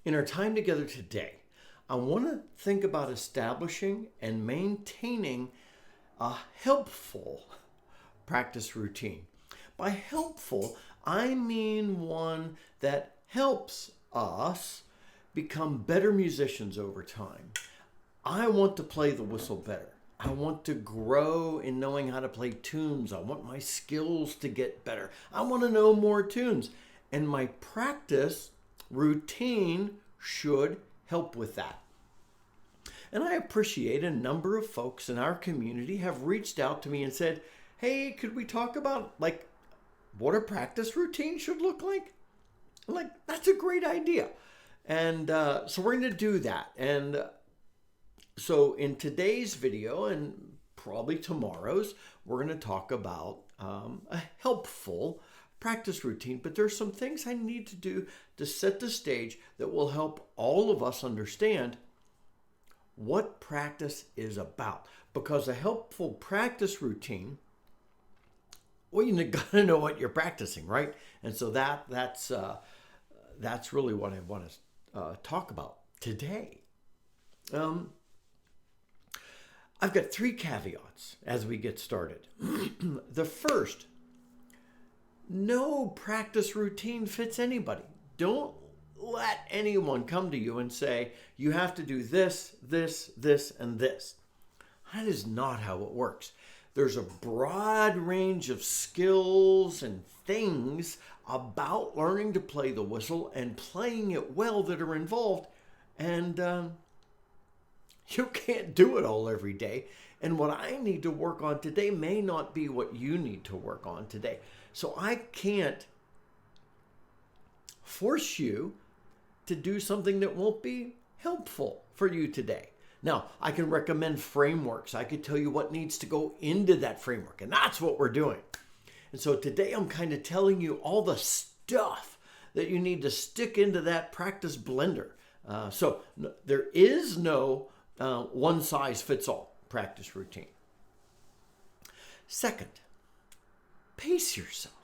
In our time together today, I want to think about establishing and maintaining a helpful practice routine. By helpful, I mean one that helps us become better musicians over time. I want to play the whistle better. I want to grow in knowing how to play tunes. I want my skills to get better. I want to know more tunes. And my practice routine should help with that. And I appreciate a number of folks in our community have reached out to me and said, hey, could we talk about what a practice routine should look like? I'm like, that's a great idea. And so we're going to do that. And so in today's video and probably tomorrow's, we're going to talk about a helpful practice routine. But there's some things I need to do to set the stage that will help all of us understand what practice is about. Because a helpful practice routine, well, you got to know what you're practicing, right? And so that's really what I want to talk about today. I've got 3 caveats as we get started. The first, no practice routine fits anybody. Don't let anyone come to you and say, you have to do this, this, this, and this. That is not how it works. There's a broad range of skills and things about learning to play the whistle and playing it well that are involved. And you can't do it all every day. And what I need to work on today may not be what you need to work on today. So I can't force you to do something that won't be helpful for you today. Now, I can recommend frameworks. I could tell you what needs to go into that framework, and that's what we're doing. And so today I'm kind of telling you all the stuff that you need to stick into that practice blender. So there is no one size fits all practice routine. Second, pace yourself.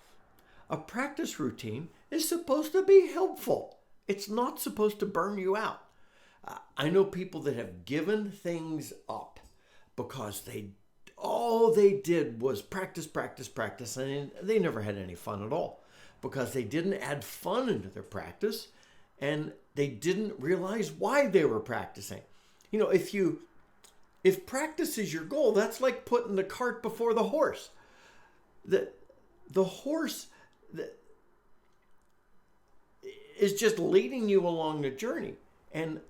A practice routine is supposed to be helpful. It's not supposed to burn you out. I know people that have given things up because all they did was practice, and they never had any fun at all because they didn't add fun into their practice and they didn't realize why they were practicing. You know, if practice is your goal, that's like putting the cart before the horse. The horse is just leading you along the journey. And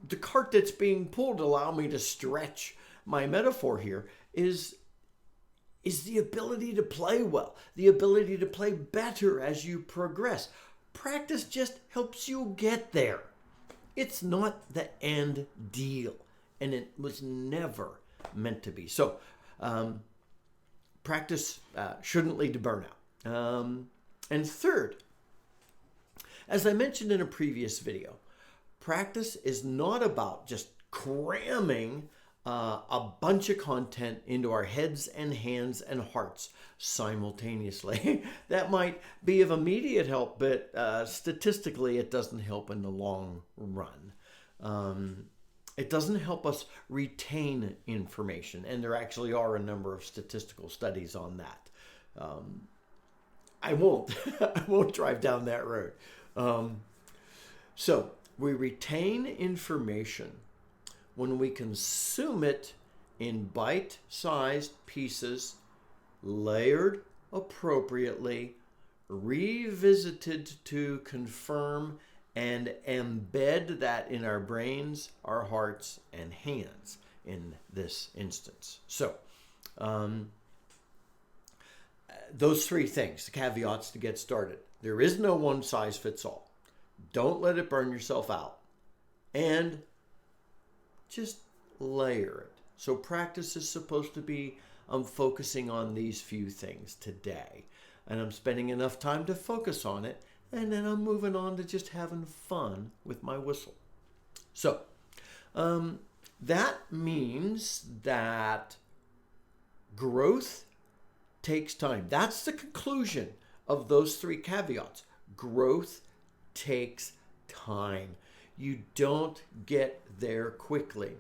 the cart that's being pulled, allow me to stretch my metaphor here, is the ability to play well, the ability to play better as you progress. Practice just helps you get there. It's not the end deal, and it was never meant to be. So practice shouldn't lead to burnout. And third, as I mentioned in a previous video, practice is not about just cramming a bunch of content into our heads and hands and hearts simultaneously. That might be of immediate help, but statistically it doesn't help in the long run. It doesn't help us retain information, and there actually are a number of statistical studies on that. I won't drive down that road. So we retain information when we consume it in bite-sized pieces, layered appropriately, revisited to confirm and embed that in our brains, our hearts, and hands in this instance. So those 3 things, the caveats to get started. There is no one size fits all. Don't let it burn yourself out. And just layer it. So practice is supposed to be, I'm focusing on these few things today. And I'm spending enough time to focus on it. And then I'm moving on to just having fun with my whistle. So that means that growth takes time. That's the conclusion of those 3 caveats. Growth takes time. You don't get there quickly.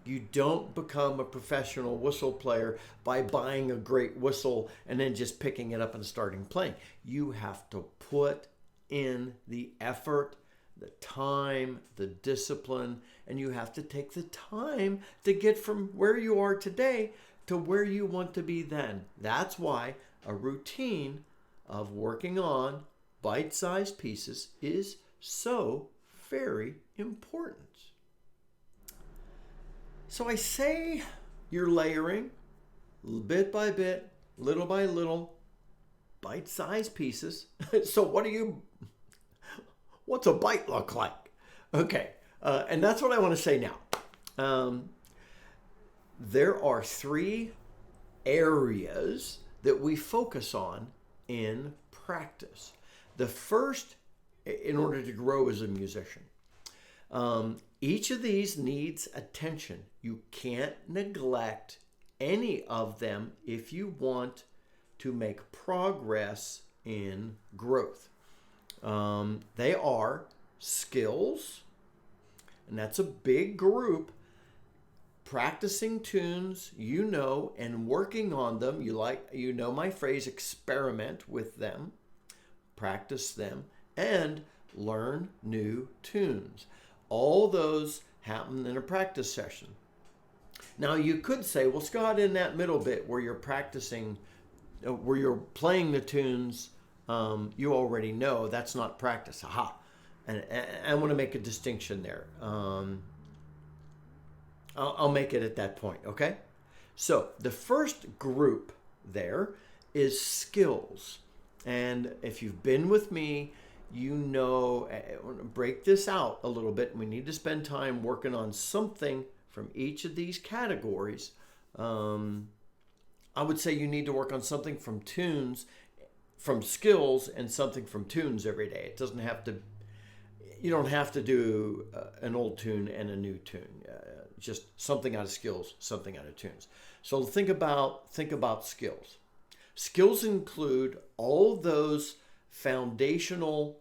You don't become a professional whistle player by buying a great whistle and then just picking it up and starting playing. You have to put in the effort, the time, the discipline, and you have to take the time to get from where you are today to where you want to be then. That's why a routine of working on bite-sized pieces is so very important. So I say you're layering bit by bit, little by little, bite-sized pieces. So what's a bite look like? Okay, and that's what I want to say now. There are 3 areas that we focus on in practice. The first, in order to grow as a musician, each of these needs attention. You can't neglect any of them if you want to make progress in growth. They are skills, and that's a big group. Practicing tunes, and working on them. You know my phrase, experiment with them, practice them, and learn new tunes. All those happen in a practice session. Now you could say, well, Scott, in that middle bit where you're practicing, where you're playing the tunes, you already know that's not practice. Aha. And I want to make a distinction there. I'll make it at that point, okay? So the first group there is skills. And if you've been with me, you know, I want to break this out a little bit. We need to spend time working on something from each of these categories. I would say you need to work on something from tunes, from skills, and something from tunes every day. It doesn't have to, you don't have to do an old tune and a new tune. Just something out of skills, something out of tunes. So think about skills. Skills include all those foundational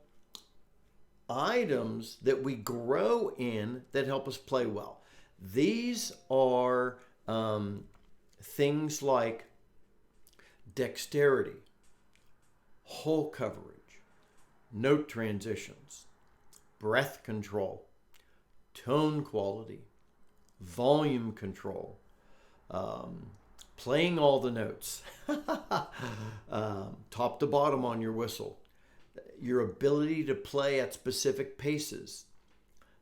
items that we grow in that help us play well. These are things like dexterity, hole coverage, note transitions, breath control, tone quality, volume control, playing all the notes, top to bottom on your whistle, your ability to play at specific paces.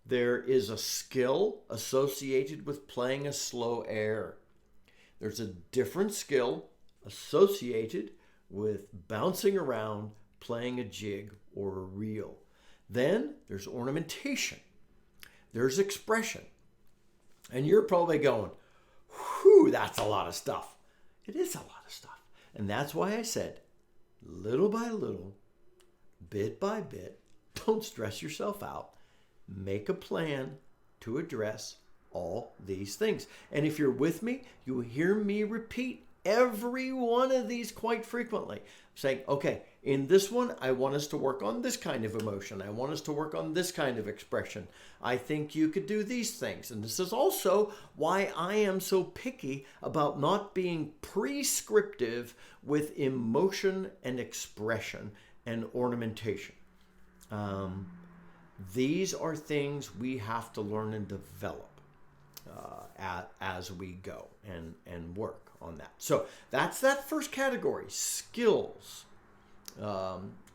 There is a skill associated with playing a slow air. There's a different skill associated with bouncing around, playing a jig or a reel. Then there's ornamentation. There's expression. And you're probably going, whew, that's a lot of stuff. It is a lot of stuff. And that's why I said, little by little, bit by bit, don't stress yourself out. Make a plan to address all these things. And if you're with me, you will hear me repeat every one of these quite frequently, saying, okay, in this one, I want us to work on this kind of emotion. I want us to work on this kind of expression. I think you could do these things. And this is also why I am so picky about not being prescriptive with emotion and expression and ornamentation. These are things we have to learn and develop as we go and work on that. So that's that first category, skills.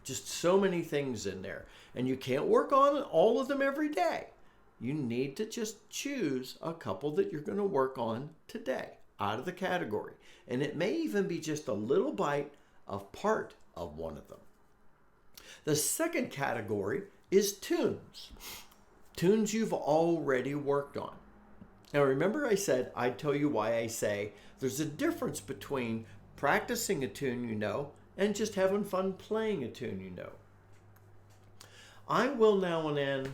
Just so many things in there. And you can't work on all of them every day. You need to just choose a couple that you're going to work on today out of the category. And it may even be just a little bite of part of one of them. The second category is tunes. Tunes you've already worked on. Now remember I said, I'd tell you why I say there's a difference between practicing a tune you know and just having fun playing a tune you know. I will now and then,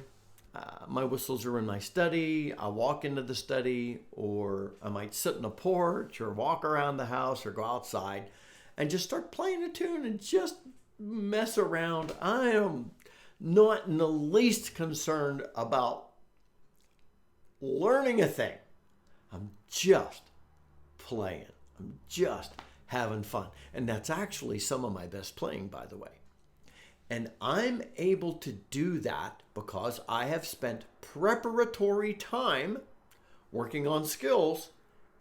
my whistles are in my study, I'll walk into the study, or I might sit on a porch or walk around the house or go outside and just start playing a tune and just mess around. I am not in the least concerned about learning a thing. I'm just playing. I'm just having fun. And that's actually some of my best playing, by the way. And I'm able to do that because I have spent preparatory time working on skills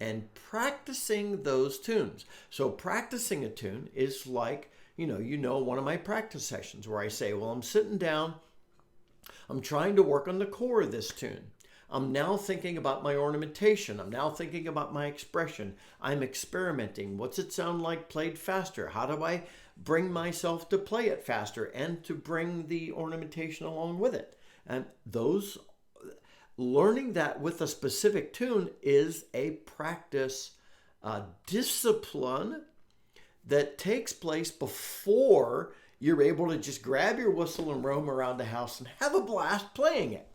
and practicing those tunes. So practicing a tune is like, you know, one of my practice sessions where I say, well, I'm sitting down, I'm trying to work on the core of this tune. I'm now thinking about my ornamentation. I'm now thinking about my expression. I'm experimenting. What's it sound like played faster? How do I bring myself to play it faster and to bring the ornamentation along with it? And learning that with a specific tune is a practice discipline that takes place before you're able to just grab your whistle and roam around the house and have a blast playing it.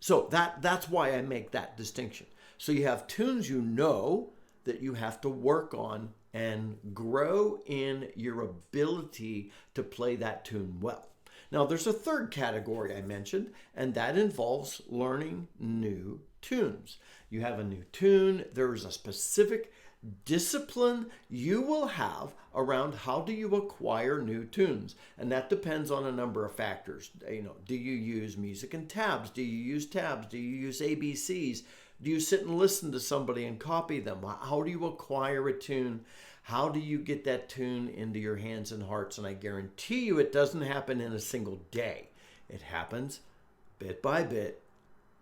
So that's why I make that distinction. So you have tunes you know that you have to work on and grow in your ability to play that tune well. Now, there's a third category I mentioned, and that involves learning new tunes. You have a new tune, there's a specific discipline you will have around how do you acquire new tunes. And that depends on a number of factors. Do you use music in tabs? Do you use tabs? Do you use ABCs? Do you sit and listen to somebody and copy them? How do you acquire a tune? How do you get that tune into your hands and hearts? And I guarantee you it doesn't happen in a single day. It happens bit by bit,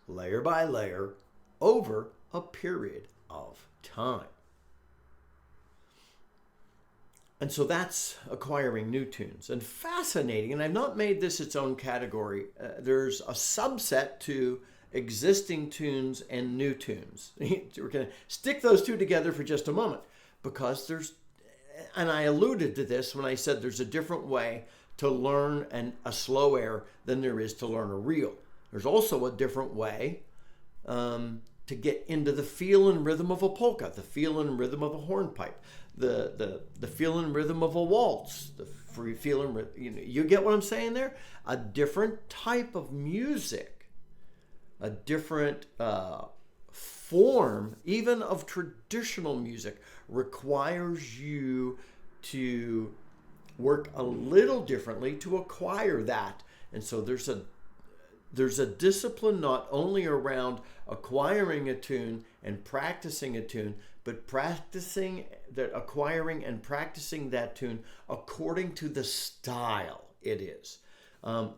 layer by layer, over a period of time. And so that's acquiring new tunes. And fascinating, and I've not made this its own category, there's a subset to existing tunes and new tunes. We're going to stick those two together for just a moment because and I alluded to this when I said there's a different way to learn a slow air than there is to learn a reel. There's also a different way to get into the feel and rhythm of a polka, the feel and rhythm of a hornpipe, the feel and rhythm of a waltz, the free feel and rhythm. You get what I'm saying there? A different type of music, a different form, even of traditional music, requires you to work a little differently to acquire that. And so there's a discipline not only around acquiring a tune and practicing a tune, but acquiring and practicing that tune according to the style it is.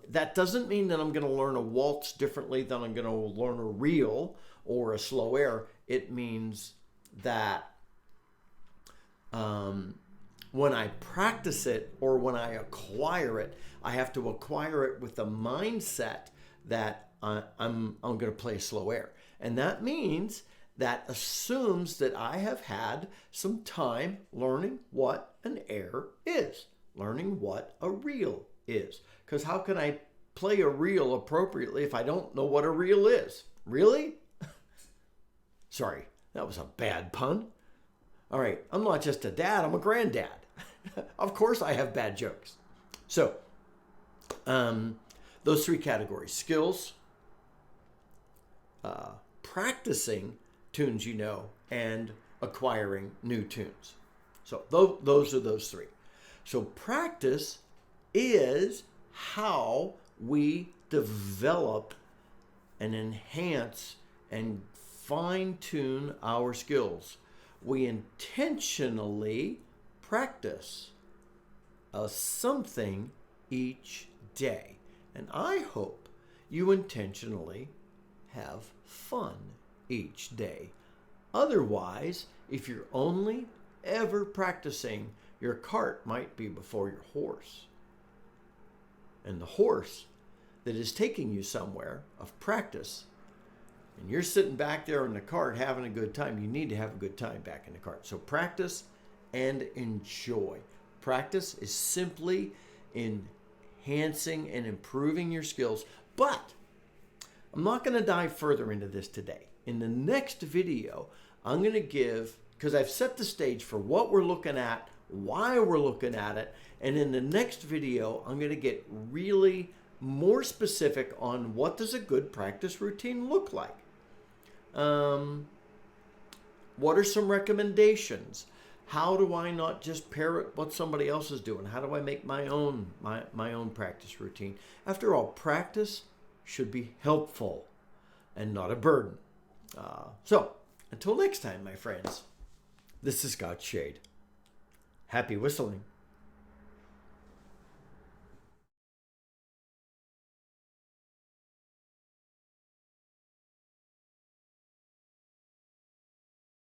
That doesn't mean that I'm going to learn a waltz differently than I'm going to learn a reel or a slow air. It means that when I practice it or when I acquire it, I have to acquire it with the mindset that I'm going to play a slow air. And that means that assumes that I have had some time learning what an air is, learning what a reel is. Because how can I play a reel appropriately if I don't know what a reel is? Really? Sorry, that was a bad pun. All right, I'm not just a dad, I'm a granddad. Of course I have bad jokes. So, those three categories: skills, practicing tunes you know, and acquiring new tunes. So those are those three. So practice is how we develop and enhance and fine-tune our skills. We intentionally practice something each day. And I hope you intentionally have fun each day. Otherwise, if you're only ever practicing, your cart might be before your horse. And the horse that is taking you somewhere of practice, and you're sitting back there in the cart having a good time, you need to have a good time back in the cart. So practice and enjoy. Practice is simply enhancing and improving your skills. But I'm not going to dive further into this today. In the next video, I'm going to give, because I've set the stage for what we're looking at why we're looking at it. And in the next video, I'm going to get really more specific on what does a good practice routine look like. What are some recommendations? How do I not just parrot what somebody else is doing? How do I make my own practice routine? After all, practice should be helpful and not a burden. So, until next time, my friends, this is God's Shade. Happy whistling.